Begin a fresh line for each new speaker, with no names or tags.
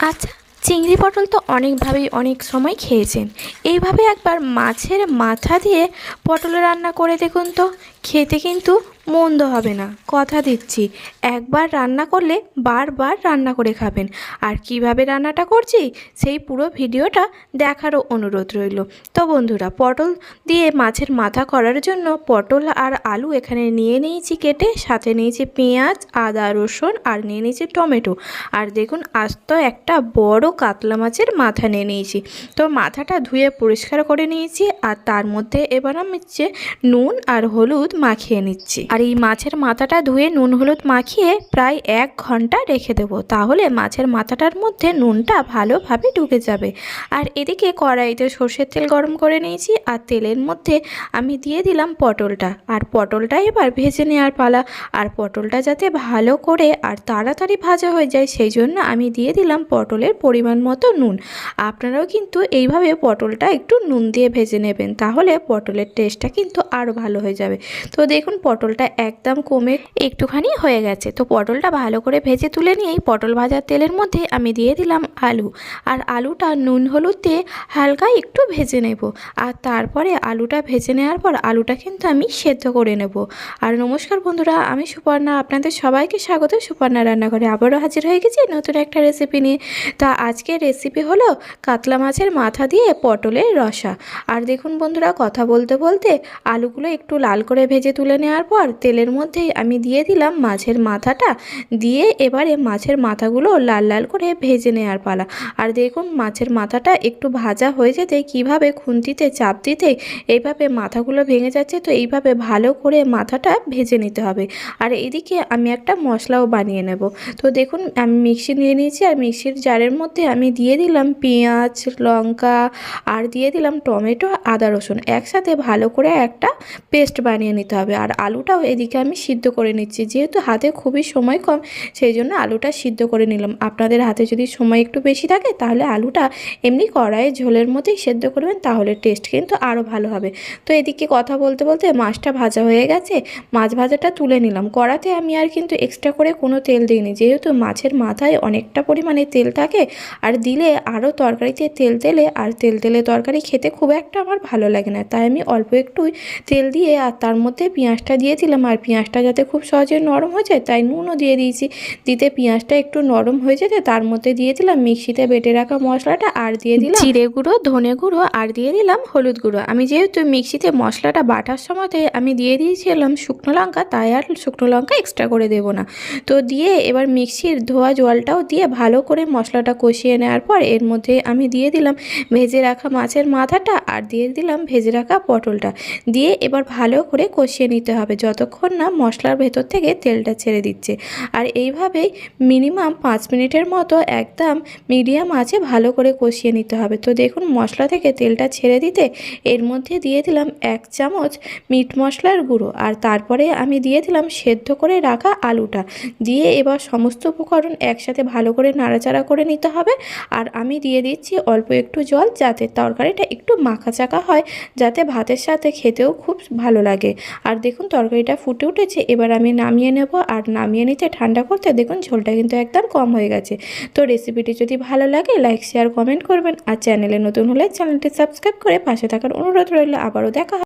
আচ্ছা, চিংড়ি পটল তো অনেকভাবেই অনেক সময় খেয়েছেন। এইভাবে একবার মাছের মাথা দিয়ে পটল রান্না করে দেখুন তো, খেতে কিন্তু মন্দ হবে না, কথা দিচ্ছি। একবার রান্না করলে বারবার রান্না করে খাবেন। আর কিভাবে রান্নাটা করছি সেই পুরো ভিডিওটা দেখারও অনুরোধ রইল। তো বন্ধুরা, পটল দিয়ে মাছের মাথা করার জন্য পটল আর আলু এখানে নিয়ে নিয়েছি কেটে, সাথে নিয়েছি পেঁয়াজ, আদা, রসুন আর নিয়ে নিয়েছি টমেটো। আর দেখুন, আস্ত একটা বড় কাতলা মাছের মাথা নিয়ে নিয়েছি। তো মাথাটা ধুয়ে পরিষ্কার করে নিয়েছি, আর তার মধ্যে এবার আমি নুন আর হলুদ মাখিয়ে নিচ্ছি। আর এই মাছের মাথাটা ধুয়ে নুন হলুদ মাখিয়ে প্রায় 1 ঘন্টা রেখে দেবো, তাহলে মাছের মাথাটার মধ্যে নুনটা ভালোভাবে ঢুকে যাবে। আর এদিকে কড়াইতে সর্ষের তেল গরম করে নিয়েছি, আর তেলের মধ্যে আমি দিয়ে দিলাম পটলটা। আর পটলটা এবার ভেজে নেওয়ার পালা। আর পটলটা যাতে ভালো করে আর তাড়াতাড়ি ভাজা হয়ে যায় সেই জন্য আমি দিয়ে দিলাম পটলের পরিমাণ মতো নুন। আপনারাও কিন্তু এইভাবে পটলটা একটু নুন দিয়ে ভেজে নেবেন, তাহলে পটলের টেস্টটা কিন্তু আরও ভালো হয়ে যাবে। তো দেখুন, পটলটা একদম কমে একটুখানি হয়ে গেছে। তো পটলটা ভালো করে ভেজে তুলে নিয়েই পটল ভাজার তেলের মধ্যে আমি দিয়ে দিলাম আলু। আর আলুটা নুন হলুদ দিয়ে হালকা একটু ভেজে নেব। আর তারপরে আলুটা ভেজে নেওয়ার পর আলুটা কিন্তু আমি সেদ্ধ করে নেব। আর নমস্কার বন্ধুরা, আমি সুপর্ণা, আপনাদের সবাইকে স্বাগত সুপর্ণা রান্নাঘরে। আবারও হাজির হয়ে গেছি নতুন একটা রেসিপি নিয়ে। তা আজকের রেসিপি হলো কাতলা মাছের মাথা দিয়ে পটলের রসা। আর দেখুন বন্ধুরা, কথা বলতে বলতে আলুগুলো একটু লাল করে ভেজে তুলে নেওয়ার পর তেলের মধ্যেই আমি দিয়ে দিলাম মাছের মাথাটা। দিয়ে এবারে মাছের মাথাগুলো লাল লাল করে ভেজে নেওয়ার পালা। আর দেখুন, মাছের মাথাটা একটু ভাজা হয়ে যেতে কীভাবে খুন্তিতে চাপ দিতে এইভাবে মাথাগুলো ভেঙে যাচ্ছে। তো এইভাবে ভালো করে মাথাটা ভেজে নিতে হবে। আর এদিকে আমি একটা মশলাও বানিয়ে নেব। তো দেখুন, আমি মিক্সি নিয়ে নিয়েছি, আর মিক্সির জারের মধ্যে আমি দিয়ে দিলাম পেঁয়াজ, লঙ্কা, আর দিয়ে দিলাম টমেটো, আদা, রসুন একসাথে ভালো করে একটা পেস্ট বানিয়ে নিতে হবে। আর আলুটাও এদিকে আমি সিদ্ধ করে নিচ্ছি, যেহেতু হাতে খুবই সময় কম সেই জন্য আলুটা সিদ্ধ করে নিলাম। আপনাদের হাতে যদি সময় একটু বেশি থাকে তাহলে আলুটা এমনি কড়াইয়ে ঝোলের মধ্যেই সেদ্ধ করবেন, তাহলে টেস্ট কিন্তু আরও ভালো হবে। তো এদিকে কথা বলতে বলতে মাছটা ভাজা হয়ে গেছে, মাছ ভাজাটা তুলে নিলাম। কড়াতে আমি আর কিন্তু এক্সট্রা করে কোনো তেল দিইনি, যেহেতু মাছের মাথায় অনেকটা পরিমাণে তেল থাকে। আর দিলে আরও তরকারিতে তেল তেলে, আর তেল তেলে তরকারি খেতে খুব একটা আমার ভালো লাগে না, তাই আমি অল্প একটুই তেল দিয়ে আর তার মধ্যে পেঁয়াজটা দিয়ে দিলাম। আর পেঁয়াজটা যাতে খুব সহজে নরম হয়ে যায় তাই নুনও দিয়ে দিয়েছি। দিতে পেঁয়াজটা একটু নরম হয়ে যেতে তার মধ্যে দিয়ে দিলাম মিক্সিতে বেটে রাখা মশলাটা, আর দিয়ে দিলাম জিরে গুঁড়ো, ধনে গুঁড়ো, আর দিয়ে দিলাম হলুদ গুঁড়ো। আমি যেহেতু মিক্সিতে মশলাটা বাটার সময়তে আমি দিয়ে দিয়েছিলাম শুকনো লঙ্কা, তাই আর শুকনো লঙ্কা এক্সট্রা করে দেবো না। তো দিয়ে এবার মিক্সির ধোয়া জলটাও দিয়ে ভালো করে মশলাটা কষিয়ে নেওয়ার পর এর মধ্যে আমি দিয়ে দিলাম ভেজে রাখা মাছের মাথাটা, আর দিয়ে দিলাম ভেজে রাখা পটলটা। দিয়ে এবার ভালো করে কষিয়ে নিতে হবে যতক্ষণ না মশলার ভেতর থেকে তেলটা ছেড়ে দিচ্ছে। আর এইভাবেই মিনিমাম 5 মিনিটের মতো একদম মিডিয়াম আঁচে ভালো করে কষিয়ে নিতে হবে। তো দেখুন, মশলা থেকে তেলটা ছেড়ে দিতে এর মধ্যে দিয়ে দিলাম 1 চামচ মিট মশলার গুঁড়ো। আর তারপরে আমি দিয়ে দিলাম সেদ্ধ করে রাখা আলুটা। দিয়ে এবার সমস্ত উপকরণ একসাথে ভালো করে নাড়াচাড়া করে নিতে হবে। আর আমি দিয়ে দিচ্ছি অল্প একটু জল, যাতে তরকারিটা একটু মাখাচাকা হয়, যাতে ভাতের সাথে খেতেও খুব ভালো লাগে। আর দেখুন, তরকারিটা ফুটে উঠেছে, এবার আমি নামিয়ে নেব। আর নামিয়ে নিতে ঠান্ডা করতে দেখুন ঝোলটা কিন্তু একদম কম হয়ে গেছে। তো রেসিপিটি যদি ভালো লাগে লাইক, শেয়ার, কমেন্ট করবেন। আর চ্যানেলে নতুন হলে চ্যানেলটি সাবস্ক্রাইব করে পাশে থাকার অনুরোধ রইল। আবারও দেখা